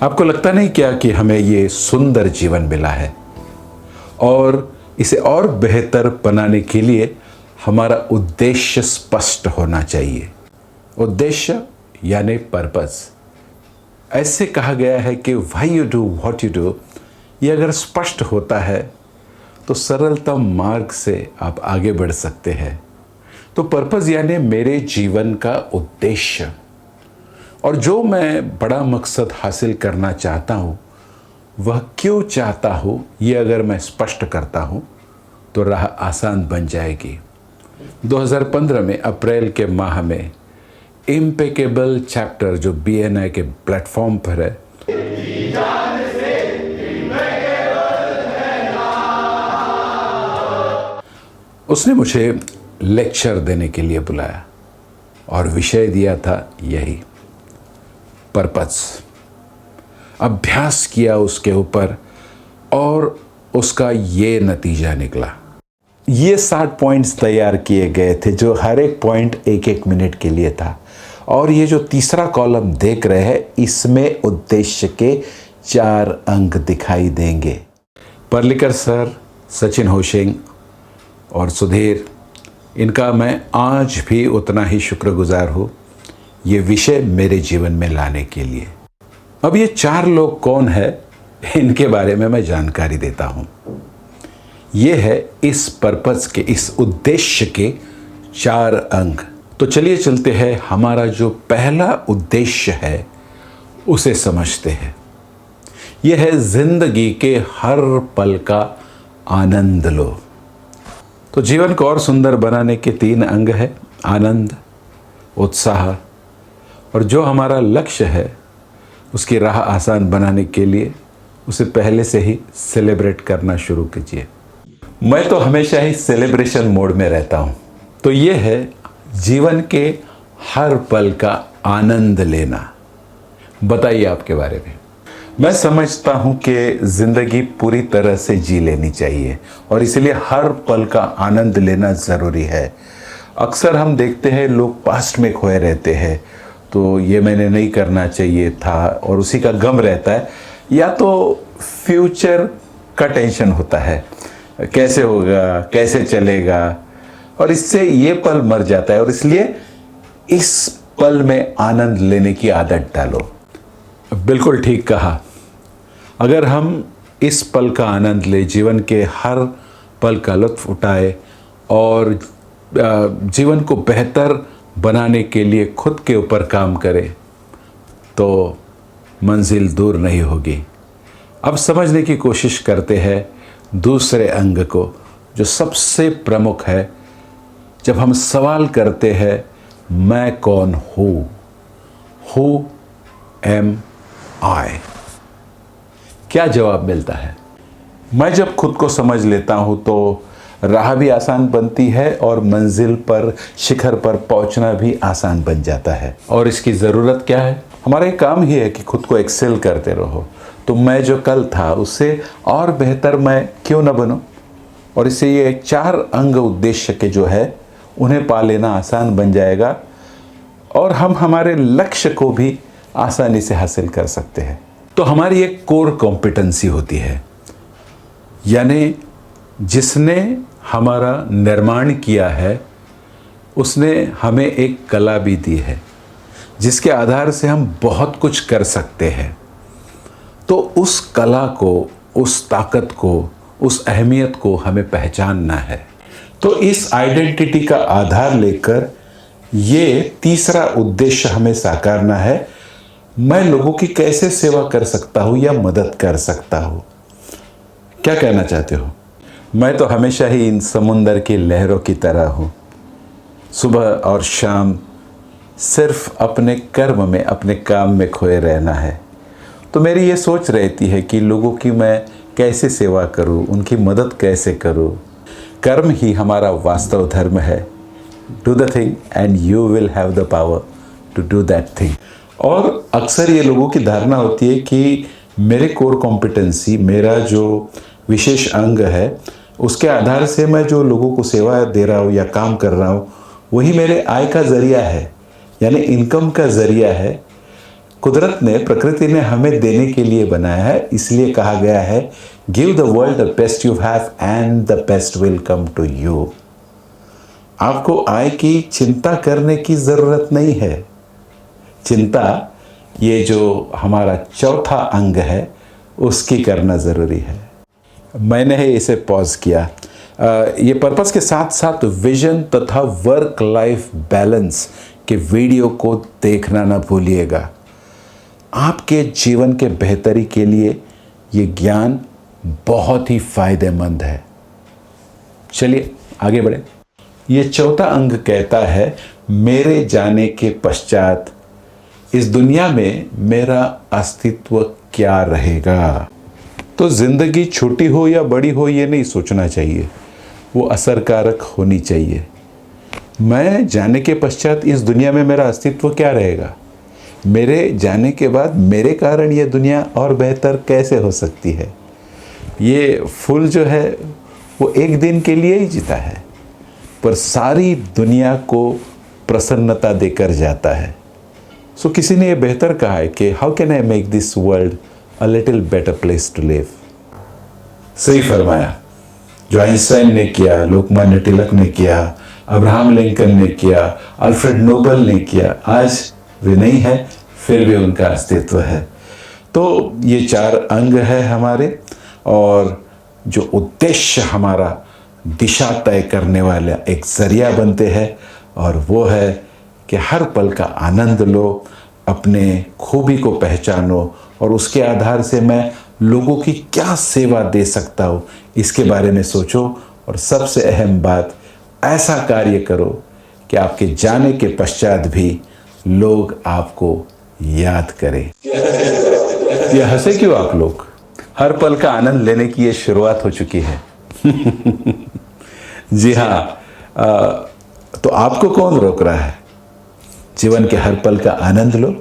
आपको लगता नहीं क्या कि हमें ये सुंदर जीवन मिला है और इसे और बेहतर बनाने के लिए हमारा उद्देश्य स्पष्ट होना चाहिए। उद्देश्य यानी पर्पस। ऐसे कहा गया है कि why you do what you do, ये अगर स्पष्ट होता है तो सरलतम मार्ग से आप आगे बढ़ सकते हैं। तो पर्पस यानी मेरे जीवन का उद्देश्य, और जो मैं बड़ा मकसद हासिल करना चाहता हूँ वह क्यों चाहता हूँ, ये अगर मैं स्पष्ट करता हूँ तो राह आसान बन जाएगी। 2015 में अप्रैल के माह में इम्पेकेबल चैप्टर जो BNI के प्लेटफॉर्म पर है, उसने मुझे लेक्चर देने के लिए बुलाया और विषय दिया था यही, पर्पस। अभ्यास किया उसके ऊपर और उसका ये नतीजा निकला। ये 60 पॉइंट्स तैयार किए गए थे जो हर एक पॉइंट 1-1 मिनट के लिए था। और ये जो तीसरा कॉलम देख रहे हैं इसमें उद्देश्य के 4 अंक दिखाई देंगे। पर्लिकर सर, सचिन होशिंग और सुधीर, इनका मैं आज भी उतना ही शुक्रगुजार हूँ ये विषय मेरे जीवन में लाने के लिए। अब ये 4 लोग कौन है, इनके बारे में मैं जानकारी देता हूँ। ये है इस पर्पस के, इस उद्देश्य के 4 अंक। तो चलिए चलते हैं, हमारा जो पहला उद्देश्य है उसे समझते हैं। यह है जिंदगी के हर पल का आनंद लो। तो जीवन को और सुंदर बनाने के 3 अंग है, आनंद, उत्साह, और जो हमारा लक्ष्य है उसकी राह आसान बनाने के लिए उसे पहले से ही सेलिब्रेट करना शुरू कीजिए। मैं तो हमेशा ही सेलिब्रेशन मोड में रहता हूँ। तो ये है जीवन के हर पल का आनंद लेना। बताइए आपके बारे में। मैं समझता हूँ कि ज़िंदगी पूरी तरह से जी लेनी चाहिए और इसलिए हर पल का आनंद लेना ज़रूरी है। अक्सर हम देखते हैं लोग पास्ट में खोए रहते हैं, तो ये मैंने नहीं करना चाहिए था और उसी का गम रहता है, या तो फ्यूचर का टेंशन होता है, कैसे होगा, कैसे चलेगा, और इससे ये पल मर जाता है। और इसलिए इस पल में आनंद लेने की आदत डालो। बिल्कुल ठीक कहा। अगर हम इस पल का आनंद ले, जीवन के हर पल का लुत्फ उठाए और जीवन को बेहतर बनाने के लिए खुद के ऊपर काम करें, तो मंजिल दूर नहीं होगी। अब समझने की कोशिश करते हैं दूसरे अंग को, जो सबसे प्रमुख है। जब हम सवाल करते हैं मैं कौन हूँ, हु एम आई, क्या जवाब मिलता है? मैं जब खुद को समझ लेता हूँ तो राह भी आसान बनती है और मंजिल पर, शिखर पर पहुँचना भी आसान बन जाता है। और इसकी ज़रूरत क्या है? हमारा एक काम ही है कि खुद को एक्सेल करते रहो। तो मैं जो कल था उससे और बेहतर मैं क्यों ना बनूं? और इससे ये 4 अंग उद्देश्य के जो है उन्हें पा लेना आसान बन जाएगा और हम हमारे लक्ष्य को भी आसानी से हासिल कर सकते हैं। तो हमारी एक कोर कॉम्पिटेंसी होती है, यानी जिसने हमारा निर्माण किया है उसने हमें एक कला भी दी है जिसके आधार से हम बहुत कुछ कर सकते हैं। तो उस कला को, उस ताकत को, उस अहमियत को हमें पहचानना है। तो इस आइडेंटिटी का आधार लेकर ये तीसरा उद्देश्य हमें साकारना है। मैं लोगों की कैसे सेवा कर सकता हूँ या मदद कर सकता हूँ? क्या कहना चाहते हो? मैं तो हमेशा ही इन समुंदर की लहरों की तरह हूँ। सुबह और शाम सिर्फ अपने कर्म में, अपने काम में खोए रहना है। तो मेरी ये सोच रहती है कि लोगों की मैं कैसे सेवा करूँ, उनकी मदद कैसे करूँ। कर्म ही हमारा वास्तव धर्म है। Do the thing and you will have the power to do that thing. और अक्सर ये लोगों की धारणा होती है कि मेरे कोर कॉम्पिटेंसी, मेरा जो विशेष अंग है, उसके आधार से मैं जो लोगों को सेवा दे रहा हूँ या काम कर रहा हूँ वही मेरे आय का ज़रिया है, यानी इनकम का ज़रिया है। कुदरत ने, प्रकृति ने हमें देने के लिए बनाया है, इसलिए कहा गया है give the world the best you have and the best will come to you. आपको आय की चिंता करने की जरूरत नहीं है। चिंता, ये जो हमारा चौथा अंग है, उसकी करना जरूरी है। मैंने इसे पॉज किया। ये पर्पस के साथ साथ विजन तथा वर्क लाइफ बैलेंस के वीडियो को देखना ना भूलिएगा। आपके जीवन के बेहतरी के लिए ये ज्ञान बहुत ही फायदेमंद है। चलिए आगे बढ़े। ये चौथा अंग कहता है मेरे जाने के पश्चात इस दुनिया में मेरा अस्तित्व क्या रहेगा। तो जिंदगी छोटी हो या बड़ी हो ये नहीं सोचना चाहिए, वो असरकारक होनी चाहिए। मैं जाने के पश्चात इस दुनिया में मेरा अस्तित्व क्या रहेगा, मेरे जाने के बाद मेरे कारण ये दुनिया और बेहतर कैसे हो सकती है। ये फूल जो है वो एक दिन के लिए ही जीता है, पर सारी दुनिया को प्रसन्नता देकर जाता है। सो किसी ने ये बेहतर कहा है कि how can I make this world a little better place to live. सही फरमाया। जो आइंस्टाइन ने किया, लोकमान्य तिलक ने किया, अब्राहम लिंकन ने किया, अल्फ्रेड नोबल ने किया, आज वे नहीं है फिर भी उनका अस्तित्व है। तो ये चार अंग है हमारे, और जो उद्देश्य हमारा दिशा तय करने वाला एक जरिया बनते हैं, और वो है कि हर पल का आनंद लो, अपने खूबी को पहचानो, और उसके आधार से मैं लोगों की क्या सेवा दे सकता हूँ इसके बारे में सोचो। और सबसे अहम बात, ऐसा कार्य करो कि आपके जाने के पश्चात भी लोग आपको याद करें। ये हंसे क्यों आप लोग? हर पल का आनंद लेने की ये शुरुआत हो चुकी है। जी हाँ, तो आपको कौन रोक रहा है? जीवन के हर पल का आनंद लो।